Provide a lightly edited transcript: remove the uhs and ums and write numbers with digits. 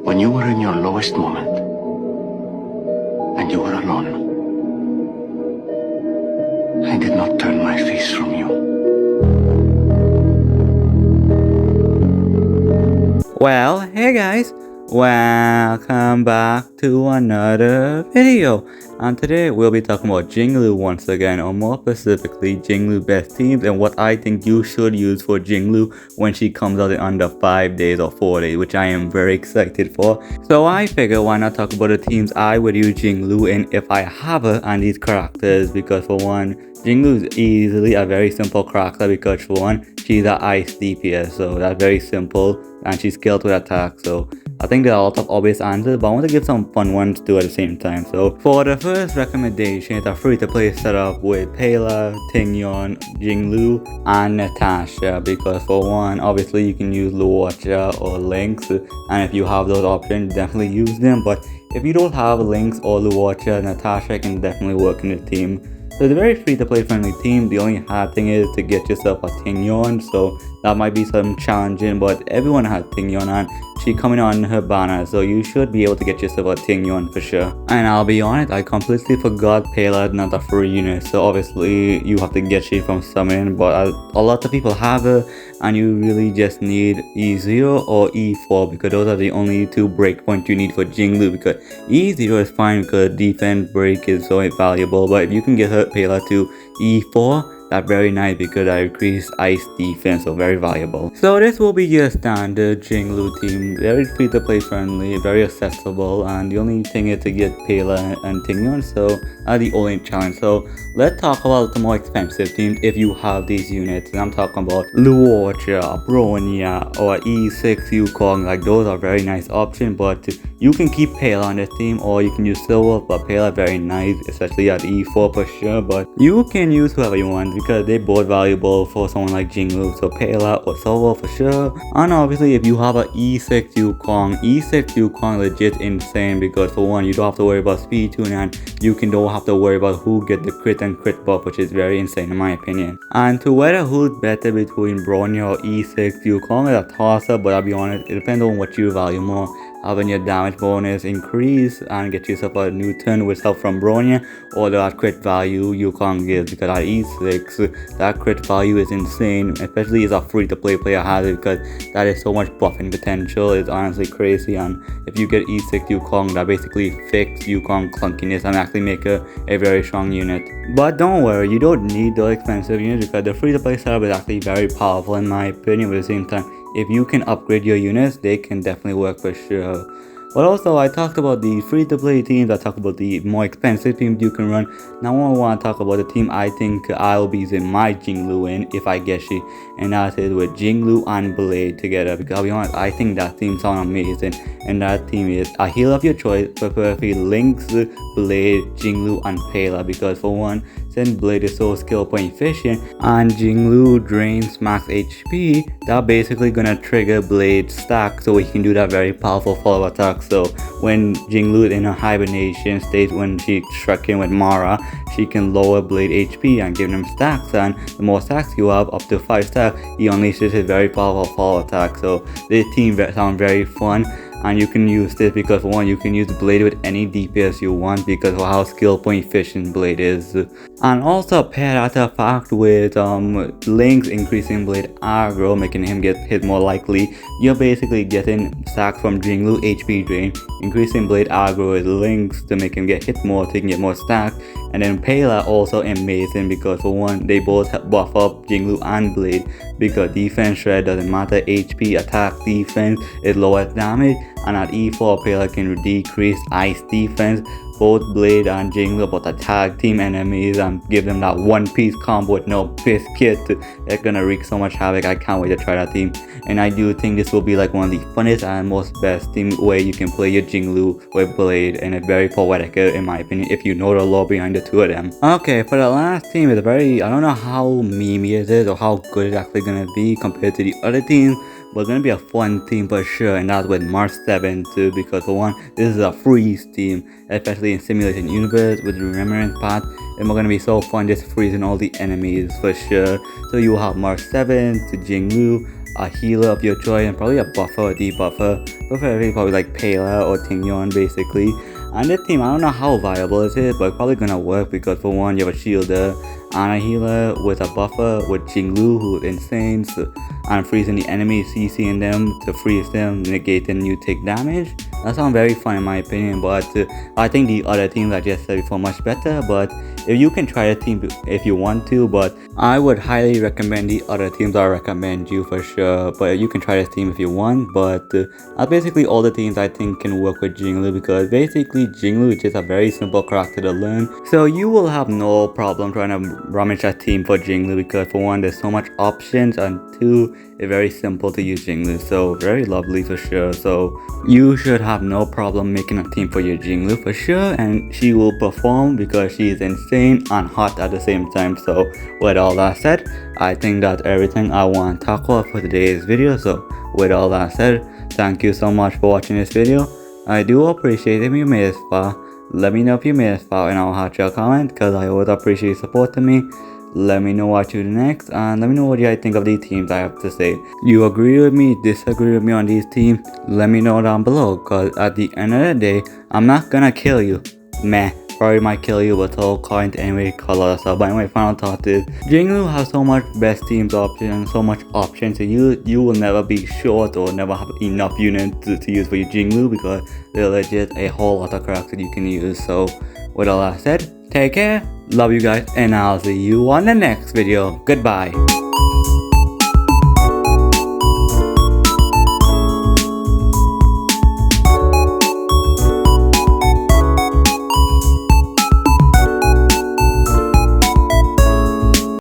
When you were in your lowest moment, and you were alone, I did not turn my face from you. Well, hey guys, welcome back to another video. And today we'll be talking about Jing Liu once again, or more specifically Jing Liu best teams and what I think you should use for Jing Liu when she comes out in under 5 days or 4 days, which I am very excited for. So I figure why not talk about the teams I would use Jing Liu in if I have her and these characters, because for one, Jing Liu is easily a very simple character because for one, she's an ice DPS, so that's very simple, and she's skilled with attack, so I think there are a lot of obvious answers, but I want to give some fun ones too at the same time. So for the first recommendation, it's a free-to-play setup with Pela, Tingyon, Jing Liu, and Natasha, because for one, obviously you can use Luocha or Lynx, and if you have those options, definitely use them, but if you don't have Lynx or Luocha, Natasha can definitely work in the team. So it's a very free-to-play friendly team. The only hard thing is to get yourself a Tingyon, so that might be some challenging, but everyone has Tingyon and she coming on her banner, so you should be able to get yourself a Tingyon for sure. And I'll be honest, I completely forgot Pela is not a free unit, so obviously you have to get she from summoning, but a lot of people have her, and you really just need E0 or E4 because those are the only two breakpoints you need for Jing Liu, because E0 is fine because defense break is so valuable, but if you can get her Pela to E4, that's very nice because that increased ice defense, so very valuable. So this will be your standard Jing Liu team, very free to play friendly, very accessible, and the only thing is to get Pela and Tingyon, so that's the only challenge. So let's talk about the more expensive teams if you have these units, and I'm talking about Luocha, Bronya, or E6 Yukong. Like those are very nice options, but you can keep Pela on this team or you can use Silver, but Pela very nice, especially at E4 for sure, but you can use whoever you want because they're both valuable for someone like Jing Liu, so Pela or Silver for sure. And obviously if you have a E6 Yukong legit insane, because for one, you don't have to worry about speed tune and you don't have to worry about who get the crit and crit buff, which is very insane in my opinion. And to whether who's better between Bronya or E6 Yukong is a toss up, but I'll be honest, it depends on what you value more. Having your damage bonus increase and get yourself a new turn with help from Bronya, or that crit value Yukong gives, because at E6 that crit value is insane, especially as a free to play player has it, because that is so much buffing potential. It's honestly crazy. And if you get E6 Yukong, that basically fix Yukong clunkiness and actually make her a very strong unit. But don't worry, you don't need those expensive units because the free to play setup is actually very powerful in my opinion. But at the same time, if you can upgrade your units, they can definitely work for sure. But also, I talked about the free-to-play teams, I talked about the more expensive teams you can run. Now I want to talk about the team I think I'll be using my Jing Liu in if I get she, and that is with Jing Liu and Blade together, because I'll be honest, I think that team sounds amazing, and that team is a healer of your choice, preferably Lynx, Blade, Jing Liu, and Pela, because for one, since Blade is so skill point efficient and Jing Liu drains max HP, that basically gonna trigger Blade stack, so he can do that very powerful follow attack. So when Jing Liu is in a hibernation state, when she struck in with Mara, she can lower Blade HP and give him stacks, and the more stacks you have, up to 5 stacks, he unleashes his very powerful follow attack. So this team sounds very fun. And you can use this because for one, you can use Blade with any DPS you want because of how skill point efficient Blade is. And also pair that fact with Lynx increasing Blade aggro, making him get hit more likely. You're basically getting stacks from Jing Liu HP drain, increasing Blade aggro with Lynx to make him get hit more, so he can get more stacks. And then Pela also amazing because for one, they both buff up Jing Liu and Blade, because defense shred doesn't matter, HP, attack, defense is lowest damage, and at E4 Pela can decrease ice defense. Both Blade and Jing Liu both attack team enemies and give them that one piece combo with no biscuit. They're gonna wreak so much havoc. I can't wait to try that team, and I do think this will be like one of the funnest and most best team where you can play your Jing Liu with Blade, and it's very poetic in my opinion if you know the lore behind the two of them. Okay, for the last team, it's very, I don't know how memey it is or how good it's actually gonna be compared to the other teams, but it's gonna be a fun team for sure, and that's with March 7 too, because for one, this is a freeze team, especially in Simulation Universe with the Remembrance Path. It's gonna be so fun just freezing all the enemies for sure. So you will have March 7 to Jing Liu, a healer of your choice, and probably a buffer or debuffer. Preferably probably like Pela or Tingyon basically. And this team, I don't know how viable it is, but it's probably gonna work because for one, you have a shielder and a healer with a buffer with Jing Liu, who's insane, so, and freezing the enemy, CCing them to freeze them, negating you take damage. That sounds very fun in my opinion, but I think the other teams I just said before much better. But if you can try the team if you want to, but I would highly recommend the other teams I recommend you for sure. But you can try this team if you want, but that's basically all the teams I think can work with Jing Liu, because basically Jing Liu is just a very simple character to learn, so you will have no problem trying to rummage a team for Jing Liu, because for one, there's so much options, and two, it's very simple to use Jing Liu, so very lovely for sure. So you should have no problem making a team for your Jing Liu for sure, and she will perform because she is insane and hot at the same time. So with all that said, I think that's everything I want to talk about for today's video. So with all that said, thank you so much for watching this video. I do appreciate if you made it this far. Let me know if you made it this far and I'll have your comment, because I always appreciate supporting me. Let me know what you do next, and let me know what you guys think of these teams I have to say. You agree with me, disagree with me on these teams? Let me know down below, because at the end of the day, I'm not gonna kill you. Meh. Probably might kill you, but all kind anyway, call us up. But anyway, final thought is Jing Liu has so much best teams options, so much options to use. You will never be short or never have enough units to use for your Jing Liu, because there's legit a whole lot of characters you can use. So with all that said, take care, love you guys, and I'll see you on the next video. Goodbye.